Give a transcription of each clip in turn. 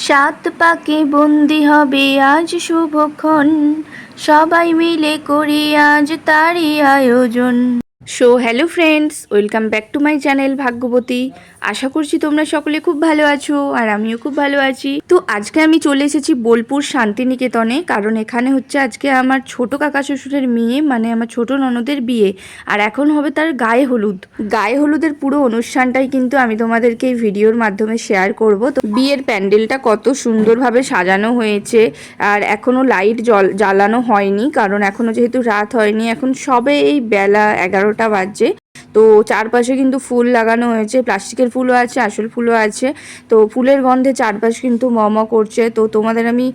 সাত পাকে বন্দি হবে আজ শুভক্ষণ, সবাই মিলে করি আজ তারই আয়োজন। Hello friends, welcome back to my channel Bhagyabati. আশা করছি তোমরা সকলে খুব ভালো আছো আর আমিও খুব ভালো আছি। তো আজকে আমি চলে এসেছি বোলপুর শান্তিনিকেতনে, কারণ এখানে হচ্ছে আজকে আমার ছোট কাকা শ্বশুরের মেয়ে, মানে আমার ছোট ননদের বিয়ে। আর এখন হবে তার গায়ে হলুদ। গায়ে হলুদের পুরো অনুষ্ঠানটাই কিন্তু আমি তোমাদেরকে এই ভিডিওর মাধ্যমে শেয়ার করব। তো বিয়ের প্যান্ডেলটা কত সুন্দরভাবে সাজানো হয়েছে, আর এখনো লাইট জ্বালানো হয়নি, কারণ এখনো যেহেতু রাত হয়নি, এখন সবে এই বেলা 11টা বাজছে। তো চারপাশে কিন্তু ফুল লাগানো হয়েছে, প্লাস্টিকের ফুলও আছে, আসল ফুলও আছে। তো ফুলের গন্ধে চারপাশ কিন্তু ম করছে। তো তোমাদের আমি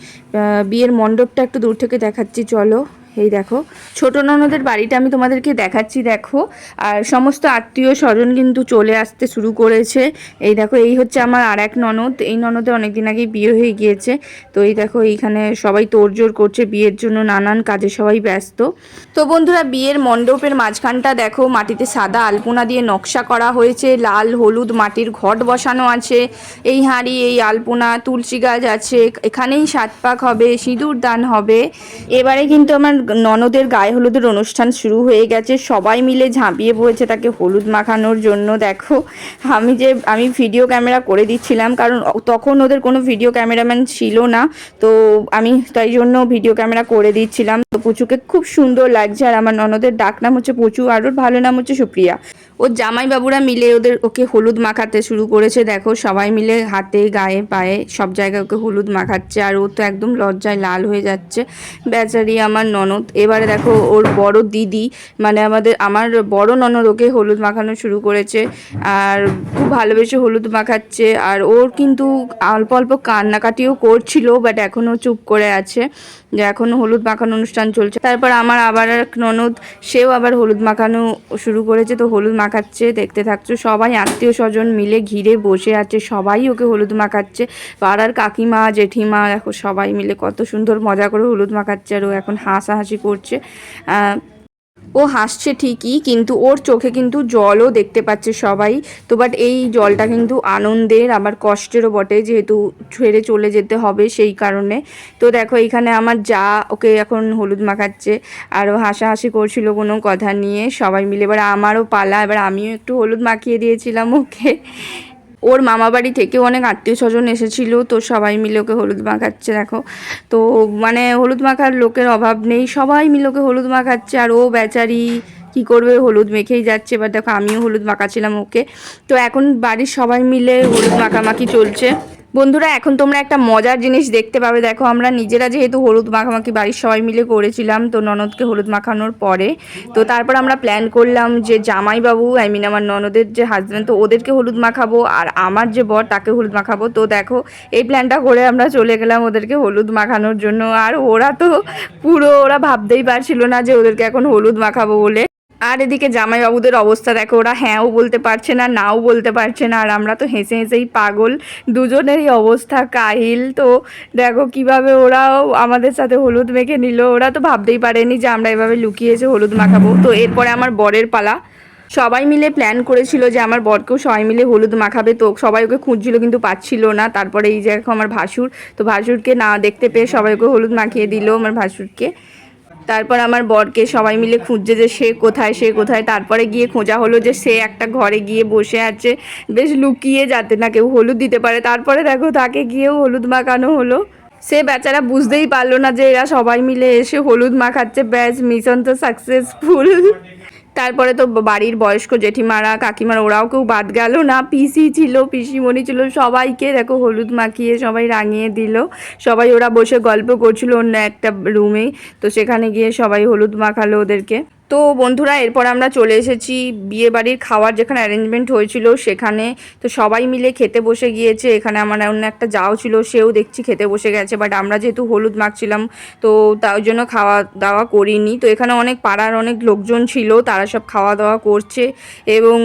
বিয়ের মণ্ডপটা একটু দূর থেকে দেখাচ্ছি, চলো। এই দেখো ছোট ননদের বাড়িটা আমি তোমাদেরকে দেখাচ্ছি, দেখো। আর সমস্ত আত্মীয় স্বজন কিন্তু চলে আসতে শুরু করেছে। এই দেখো, এই হচ্ছে আমার আর এক ননদ। এই ননদের অনেকদিন আগেই বিয়ে হয়ে গিয়েছে। তো এই দেখো, এইখানে সবাই তোড়জোড় করছে বিয়ের জন্য, নানান কাজে সবাই ব্যস্ত। তো বন্ধুরা, বিয়ের মণ্ডপের মাঝখানটা দেখো, মাটিতে সাদা আলপনা দিয়ে নকশা করা হয়েছে, লাল হলুদ মাটির ঘট বসানো আছে, এই হাঁড়ি, এই আলপনা, তুলসী গাছ আছে, এখানেই 7 পাক হবে, সিঁদুর দান হবে। এবারে কিন্তু আমার ননদের গায়ে হলুদের অনুষ্ঠান শুরু হয়ে গেছে, সবাই মিলে ঝাঁপিয়ে পড়েছে তাকে হলুদ মাখানোর জন্য। দেখো, আমি ভিডিও ক্যামেরা করে দিচ্ছিলাম, কারণ তখন ওদের কোনো ভিডিও ক্যামেরাম্যান ছিল না। তো আমি তাই জন্য ভিডিও ক্যামেরা করে দিচ্ছিলাম। তো পুচুকে খুব সুন্দর লাগছে, আর আমার ননদের ডাক নাম হচ্ছে পুচু, আর ওর ভালো নাম হচ্ছে সুপ্রিয়া। ওর জামাইবাবুরা মিলে ওকে হলুদ মাখাতে শুরু করেছে। দেখো, সবাই মিলে হাতে গায়ে পায়ে সব জায়গায় ওকে হলুদ মাখাচ্ছে, আর ও তো একদম লজ্জায় লাল হয়ে যাচ্ছে, বেচারি আমার ননদ। এবারে দেখো, ওর বড় দিদি, মানে আমার বড় ননদ ওকে হলুদ মাখানো শুরু করেছে, আর খুব ভালোবেসে হলুদ মাখাচ্ছে। আর ওর কিন্তু অল্প অল্প কান্নাকাটিও করছিল, বাট এখনও চুপ করে আছে, যে এখনও হলুদ মাখানো অনুষ্ঠান চলছে। তারপর আমার আবার এক ননদ, সেও আবার হলুদ মাখানো শুরু করেছে। তো হলুদ মাখাচ্ছে, দেখতে থাকছো। সবাই আত্মীয় স্বজন মিলে ঘিরে বসে আছে, সবাই ওকে হলুদ মাখাচ্ছে। পাড়ার কাকিমা, জেঠিমা, দেখো সবাই মিলে কত সুন্দর মজা করে হলুদ মাখাচ্ছে, আর ও এখন হাসাহাসি করছে। ও হাসছে ঠিকই, কিন্তু ওর চোখে কিন্তু জলও দেখতে পাচ্ছে সবাই। তো বাট এই জলটা কিন্তু আনন্দের, আবার কষ্টেরও বটে, যেহেতু ছেড়ে চলে যেতে হবে সেই কারণে। তো দেখো, এইখানে আমার যা ওকে এখন হলুদ মাখাচ্ছে, আর ও হাসাহাসি করছিল কোনো কথা নিয়ে। সবাই মিলে এবার আমারও পালা, এবার আমিও একটু হলুদ মাখিয়ে দিয়েছিলাম ওকে। ওর মামাবাড়ি থেকেও অনেক আত্মীয় স্বজন এসেছিল, তো সবাই মিলে ওকে হলুদ মাখাচ্ছে। দেখো, তো মানে হলুদ মাখার লোকের অভাব নেই, সবাই মিলে ওকে হলুদ মাখাচ্ছে, আর ও বেচারি কি করবে, হলুদ মেখেই যাচ্ছে। এবার দেখো, আমিও হলুদ মাখাচ্ছিলাম ওকে। তো এখন বাড়ির সবাই মিলে হলুদ মাখামাখি চলছে। বন্ধুরা, এখন তোমরা একটা মজার জিনিস দেখতে পাবে। দেখো, আমরা নিজেরা যেহেতু হলুদ মাখামাখি বাড়ির সবাই মিলে করেছিলাম, তো ননদকে হলুদ মাখানোর পরে, তো তারপর আমরা প্ল্যান করলাম যে জামাইবাবু, আমার ননদের যে হাজব্যান্ড, তো ওদেরকে হলুদ মাখাবো, আর আমার যে বর তাকে হলুদ মাখাবো। তো দেখো, এই প্ল্যানটা করে আমরা চলে গেলাম ওদেরকে হলুদ মাখানোর জন্য। আর ওরা ভাবতেই পারছিল না যে ওদেরকে এখন হলুদ মাখাবো বলে। আর এদিকে জামাইবাবুদের অবস্থা দেখো, ওরা হ্যাঁও বলতে পারছে না, নাও বলতে পারছে না, আর আমরা তো হেসে হেসেই পাগল, দুজনেরই অবস্থা কাহিল। তো দেখো কিভাবে ওরাও আমাদের সাথে হলুদ মেখে নিল। ওরা তো ভাবতেই পারেনি যে আমরা এভাবে লুকিয়ে এসে হলুদ মাখাবো। তো এরপরে আমার বরের পালা। সবাই মিলে প্ল্যান করেছিল যে আমার বরকেও সবাই মিলে হলুদ মাখাবে, তো সবাই ওকে খুঁজছিল কিন্তু পাচ্ছিল না। তারপরে এই যে আমার ভাসুর, তো ভাসুরকে না দেখতে পেয়ে সবাই ওকে হলুদ মাখিয়ে দিল, আমার ভাসুরকে। তারপর আমার বরকে সবাই মিলে খুঁজছে যে সে কোথায়, সে কোথায়। তারপরে গিয়ে খোঁজা হলো যে সে একটা ঘরে গিয়ে বসে আছে, বেশ লুকিয়ে, যাতে না কেউ হলুদ দিতে পারে। তারপরে দেখো, তাকে গিয়েও হলুদ মাখানো হলো। সে বেচারা বুঝতেই পারলো না যে এরা সবাই মিলে এসে হলুদ মাখাচ্ছে। ব্যাস, মিশন তো সাকসেসফুল। তারপরে তো বাড়ির বয়স্ক জেঠিমারা, কাকিমারা, ওরাও কেউ বাদ গেল না। পিসি ছিল, পিসিমণি ছিল, সবাইকে দেখো হলুদ মাখিয়ে সবাই রাঙিয়ে দিল। সবাই ওরা বসে গল্প করছিল অন্য একটা রুমে, তো সেখানে গিয়ে সবাই হলুদ মাখালো ওদেরকে। তো বন্ধুরা, এরপর আমরা চলে এসেছি বিয়ে বাড়ির খাওয়ার যেখানে অ্যারেঞ্জমেন্ট হয়েছিল সেখানে। তো সবাই মিলে খেতে বসে গিয়েছে। এখানে আমার অন্য একটা যাও ছিল, সেও দেখছি খেতে বসে গেছে, বাট আমরা যেহেতু হলুদ মাখছিলাম, তো তার জন্য খাওয়া দাওয়া করিনি। তো এখানে অনেক পাড়ার অনেক লোকজন ছিল, তারা সব খাওয়া দাওয়া করছে। এবং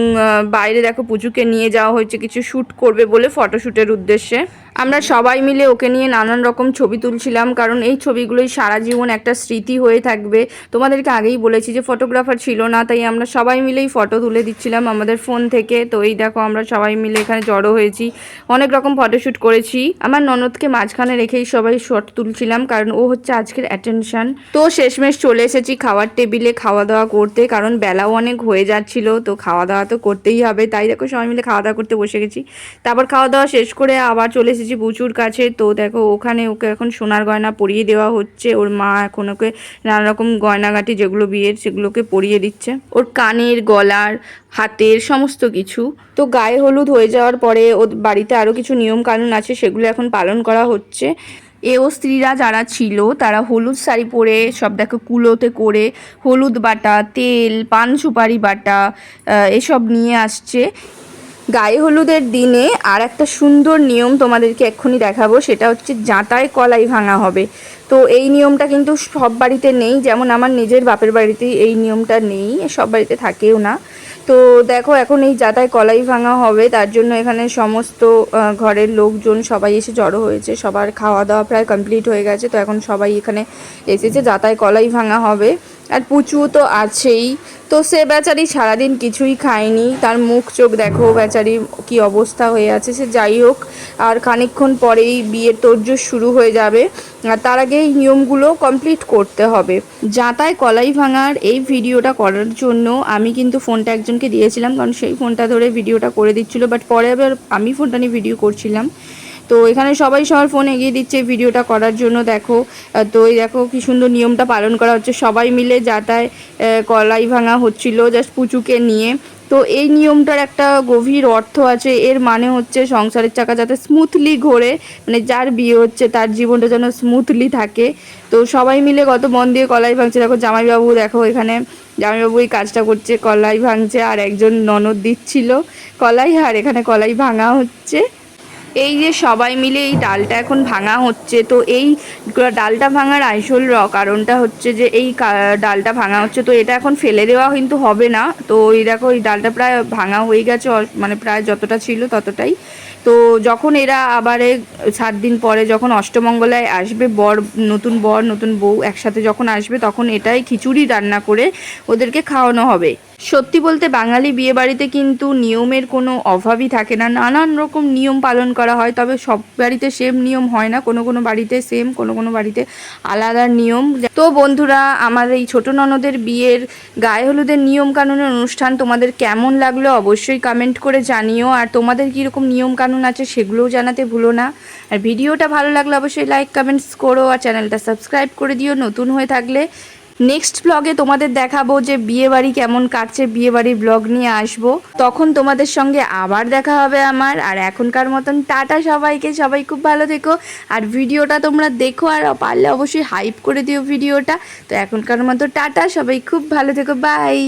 বাইরে দেখো, পুজোকে নিয়ে যাওয়া হয়েছে কিছু শ্যুট করবে বলে, ফটোশ্যুটের উদ্দেশ্যে। আমরা সবাই মিলে ওকে নিয়ে নানান রকম ছবি তুলছিলাম, কারণ এই ছবিগুলোই সারা জীবন একটা স্মৃতি হয়ে থাকবে। তোমাদেরকে আগেই বলেছি যে ফটোগ্রাফার ছিল না, তাই আমরা সবাই মিলেই ফটো তুলে দিচ্ছিলাম আমাদের ফোন থেকে। তো এই দেখো আমরা সবাই মিলে এখানে জড়ো হয়েছি, অনেক রকম ফটোশ্যুট করেছি। আমার ননদকে মাঝখানে রেখেই সবাই শট তুলছিলাম, কারণ ও হচ্ছে আজকের অ্যাটেনশন। তো শেষমেশ চলে এসেছি খাওয়ার টেবিলে খাওয়া দাওয়া করতে, কারণ বেলাও অনেক হয়ে যাচ্ছিল, তো খাওয়া দাওয়া তো করতেই হবে। তাই দেখো সবাই মিলে খাওয়া দাওয়া করতে বসে গেছি। তারপর খাওয়া দাওয়া শেষ করে আবার চলে এসেছি পুচুর কাছে। তো দেখো ওখানে ওকে এখন সোনার গয়না পরিয়ে দেওয়া হচ্ছে। ওর মা এখন ওকে নানা রকম গয়নাগাটি যেগুলো বিয়ের সেগুলোকে পরিয়ে দিচ্ছে, ওর কানের, গলার, হাতের সমস্ত কিছু। তো গায়ে হলুদ হয়ে যাওয়ার পরে ওর বাড়িতে আরও কিছু নিয়ম কানুন আছে, সেগুলো এখন পালন করা হচ্ছে। ও স্ত্রীরা যারা ছিল তারা হলুদ শাড়ি পরে সব দেখো কুলোতে করে হলুদ বাটা, তেল, পান সুপারি বাটা এসব নিয়ে আসছে। গায়ে হলুদের দিনে আর একটা সুন্দর নিয়ম তোমাদেরকে এক্ষুনি দেখাবো, সেটা হচ্ছে জাঁতায় কলাই ভাঙা হবে। তো এই নিয়মটা কিন্তু সব বাড়িতে নেই, যেমন আমার নিজের বাপের বাড়িতেই এই নিয়মটা নেই, সব বাড়িতে থাকেও না। তো দেখো এখন এই জাঁতায় কলাই ভাঙা হবে, তার জন্য এখানে সমস্ত ঘরের লোকজন সবাই এসে জড়ো হয়েছে। সবার খাওয়া দাওয়া প্রায় কমপ্লিট হয়ে গেছে, তো এখন সবাই এখানে এসেছে, জাঁতায় কলাই ভাঙা হবে। আর পুচু তো আছেই, তো সে বেচারি সারাদিন কিছুই খায়নি, তার মুখ চোখ দেখো বেচারি কি অবস্থা হয়ে আছে। সে যাই হোক, আর খানিকক্ষণ পরেই বিয়ের তোড়জোড় শুরু হয়ে যাবে, আর তার আগে এই নিয়মগুলো কমপ্লিট করতে হবে। জাঁতায় কলাই ভাঙার এই ভিডিওটা করার জন্য আমি কিন্তু ফোনটা একজনকে দিয়েছিলাম, কারণ সেই ফোনটা ধরে ভিডিওটা করে দিচ্ছিলো, বাট পরে আবার আমি ফোনটা নিয়ে ভিডিও করছিলাম। তো এখানে সবাই সবার ফোন এগিয়ে দিচ্ছে ভিডিওটা করার জন্য। দেখো, তো এই দেখো কি সুন্দর নিয়মটা পালন করা হচ্ছে, সবাই মিলে যাতায় কলাই ভাঙা হচ্ছিল জাস্ট পুচুকে নিয়ে। তো এই নিয়মটার একটা গভীর অর্থ আছে, এর মানে হচ্ছে সংসারের চাকা যাতে স্মুথলি ঘোরে, মানে যার বিয়ে হচ্ছে তার জীবনটা যেন স্মুথলি থাকে। তো সবাই মিলে কত মন দিয়ে কলাই ভাঙছে। দেখো জামাইবাবু, দেখো এখানে জামাইবাবু এই কাজটা করছে, কলাই ভাঙছে, আর একজন ননদ দিচ্ছিল কলাই, আর এখানে কলাই ভাঙা হচ্ছে। এই যে সবাই মিলে এই ডালটা এখন ভাঙা হচ্ছে। তো এই ডালটা ভাঙার আসল কারণটা হচ্ছে যে এই ডালটা ভাঙা হচ্ছে, তো এটা এখন ফেলে দেওয়া কিন্তু হবে না। তো এই দেখো এই ডালটা প্রায় ভাঙা হয়ে গেছে, মানে প্রায় যতটা ছিল ততটাই। তো যখন এরা আবার 7 দিন পরে যখন অষ্টমঙ্গলায় আসবে, বর নতুন বউ একসাথে যখন আসবে, তখন এটাই খিচুড়ি রান্না করে ওদেরকে খাওয়ানো হবে। সত্যি বলতে বাঙালি বিয়ে বাড়িতে কিন্তু নিয়মের কোনো অভাবই থাকে না, নানান রকম নিয়ম পালন করা হয়। তবে সব বাড়িতে সেম নিয়ম হয় না, কোনো কোনো বাড়িতে সেম, কোনো কোনো বাড়িতে আলাদা নিয়ম। তো বন্ধুরা, আমার এই ছোটো ননদের বিয়ের গায়ে হলুদের নিয়ম কানুনের অনুষ্ঠান তোমাদের কেমন লাগলো অবশ্যই কমেন্ট করে জানিও, আর তোমাদের কীরকম নিয়ম কানুন আছে সেগুলোও জানাতে ভুলো না। আর ভিডিওটা ভালো লাগলে অবশ্যই লাইক কমেন্টস করো, আর চ্যানেলটা সাবস্ক্রাইব করে দিও নতুন হয়ে থাকলে। নেক্সট ব্লগে তোমাদের দেখাবো যে বিয়েবাড়ি কেমন কাটছে, বিয়েবাড়ির ব্লগ নিয়ে আসবো, তখন তোমাদের সঙ্গে আবার দেখা হবে আমার। আর এখনকার মতন টাটা সবাইকে, সবাই খুব ভালো থেকো, আর ভিডিওটা তোমরা দেখো, আর পারলে অবশ্যই হাইপ করে দিও ভিডিওটা। তো এখনকার মতো টাটা, সবাই খুব ভালো থেকো, বাই।